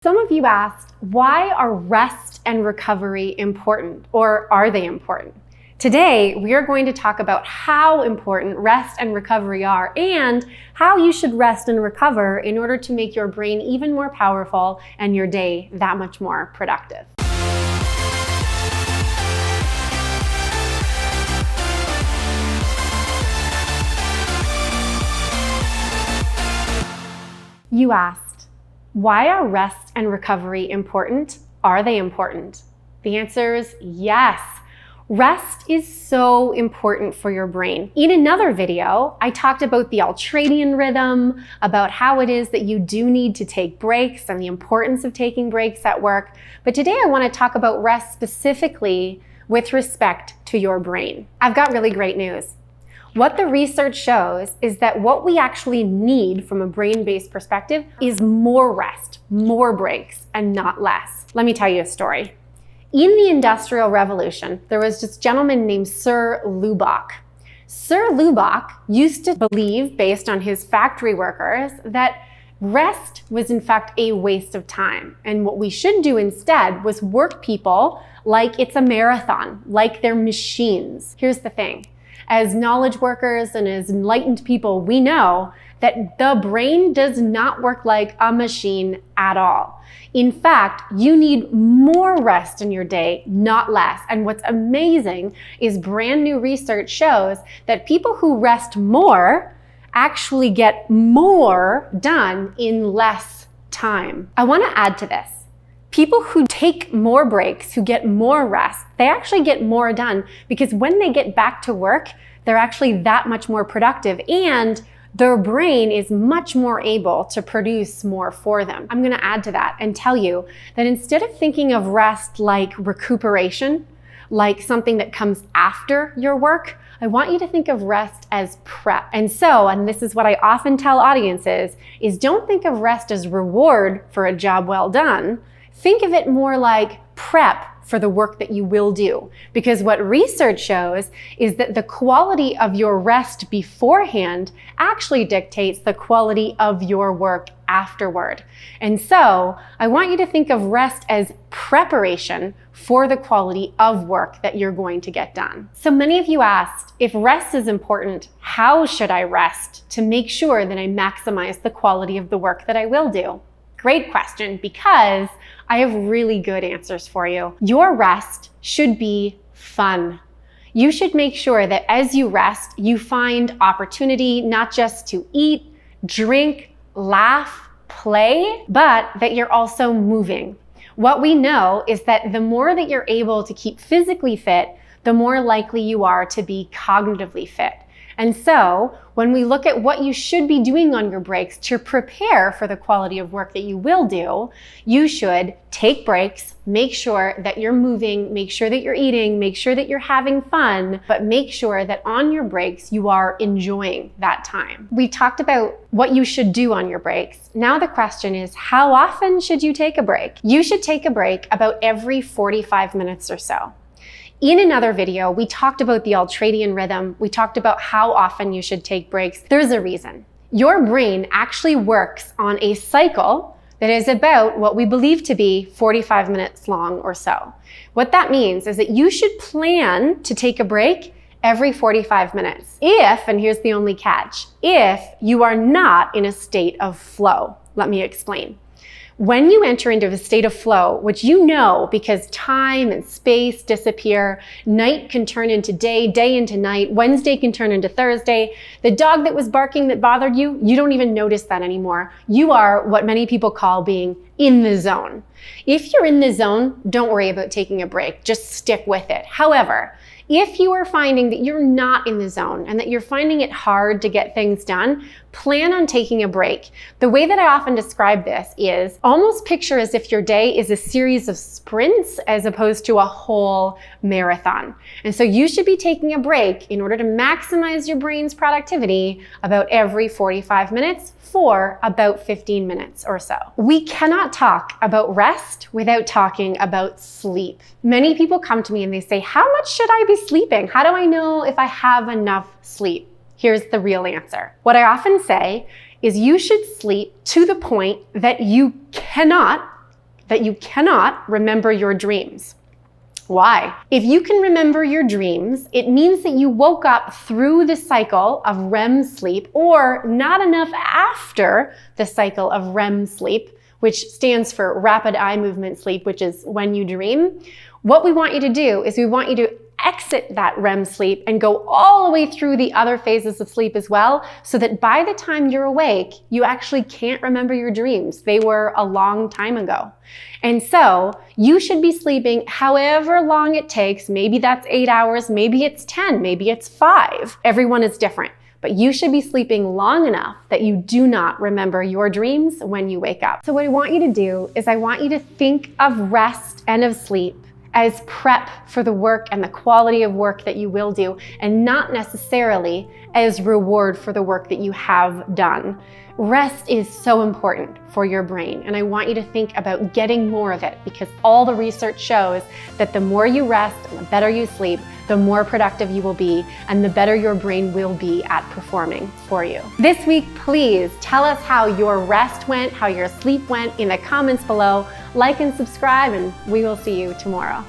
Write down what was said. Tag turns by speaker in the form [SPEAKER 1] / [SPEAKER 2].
[SPEAKER 1] Some of you asked, why are rest and recovery important, or are they important? Today, we are going to talk about how important rest and recovery are and how you should rest and recover in order to make your brain even more powerful and your day that much more productive. You asked, why are rest and recovery important? Are they important? The answer is yes. Rest is so important for your brain. In another video, I talked about the ultradian rhythm, about how it is that you do need to take breaks and the importance of taking breaks at work. But today I want to talk about rest specifically with respect to your brain. I've got really great news. What the research shows is that what we actually need from a brain-based perspective is more rest, more breaks, and not less. Let me tell you a story. In the Industrial Revolution, there was this gentleman named Sir Lubbock. Sir Lubbock used to believe, based on his factory workers, that rest was in fact a waste of time. And what we should do instead was work people like it's a marathon, like they're machines. Here's the thing. As knowledge workers and as enlightened people, we know that the brain does not work like a machine at all. In fact, you need more rest in your day, not less. And what's amazing is brand new research shows that people who rest more actually get more done in less time. I want to add to this. People who take more breaks, who get more rest, they actually get more done because when they get back to work, they're actually that much more productive and their brain is much more able to produce more for them. I'm going to add to that and tell you that instead of thinking of rest like recuperation, like something that comes after your work, I want you to think of rest as prep. And this is what I often tell audiences, is don't think of rest as reward for a job well done. Think of it more like prep for the work that you will do. Because what research shows is that the quality of your rest beforehand actually dictates the quality of your work afterward. And so I want you to think of rest as preparation for the quality of work that you're going to get done. So many of you asked, if rest is important, how should I rest to make sure that I maximize the quality of the work that I will do? Great question, because I have really good answers for you. Your rest should be fun. You should make sure that as you rest, you find opportunity not just to eat, drink, laugh, play, but that you're also moving. What we know is that the more that you're able to keep physically fit, the more likely you are to be cognitively fit. And so when we look at what you should be doing on your breaks to prepare for the quality of work that you will do, you should take breaks, make sure that you're moving, make sure that you're eating, make sure that you're having fun, but make sure that on your breaks, you are enjoying that time. We talked about what you should do on your breaks. Now the question is, how often should you take a break? You should take a break about every 45 minutes or so. In another video, we talked about the ultradian rhythm. We talked about how often you should take breaks. There's a reason. Your brain actually works on a cycle that is about what we believe to be 45 minutes long or so. What that means is that you should plan to take a break every 45 minutes. If, and here's the only catch, if you are not in a state of flow. Let me explain. When you enter into a state of flow, which you know because time and space disappear, night can turn into day, day into night, Wednesday can turn into Thursday, the dog that was barking that bothered you, you don't even notice that anymore. You are what many people call being in the zone. If you're in the zone, don't worry about taking a break, just stick with it. However, if you are finding that you're not in the zone and that you're finding it hard to get things done, plan on taking a break. The way that I often describe this is almost picture as if your day is a series of sprints as opposed to a whole marathon. And so you should be taking a break in order to maximize your brain's productivity about every 45 minutes for about 15 minutes or so. We cannot talk about rest without talking about sleep. Many people come to me and they say, how much should I be sleeping? How do I know if I have enough sleep? Here's the real answer. What I often say is you should sleep to the point that you cannot that you cannot remember your dreams. Why? If you can remember your dreams, it means that you woke up through the cycle of REM sleep, or not enough after the cycle of REM sleep, which stands for rapid eye movement sleep, which is when you dream. What we want you to do is we want you to exit that REM sleep and go all the way through the other phases of sleep as well, so that by the time you're awake, you actually can't remember your dreams. They were a long time ago. And so you should be sleeping however long it takes. Maybe that's 8 hours, maybe it's 10, maybe it's 5. Everyone is different. But you should be sleeping long enough that you do not remember your dreams when you wake up. So what I want you to do is I want you to think of rest and of sleep as prep for the work and the quality of work that you will do, and not necessarily as reward for the work that you have done. Rest is so important for your brain, and I want you to think about getting more of it, because all the research shows that the more you rest and the better you sleep, the more productive you will be, and the better your brain will be at performing for you. This week, please tell us how your rest went, how your sleep went in the comments below. Like and subscribe, and we will see you tomorrow.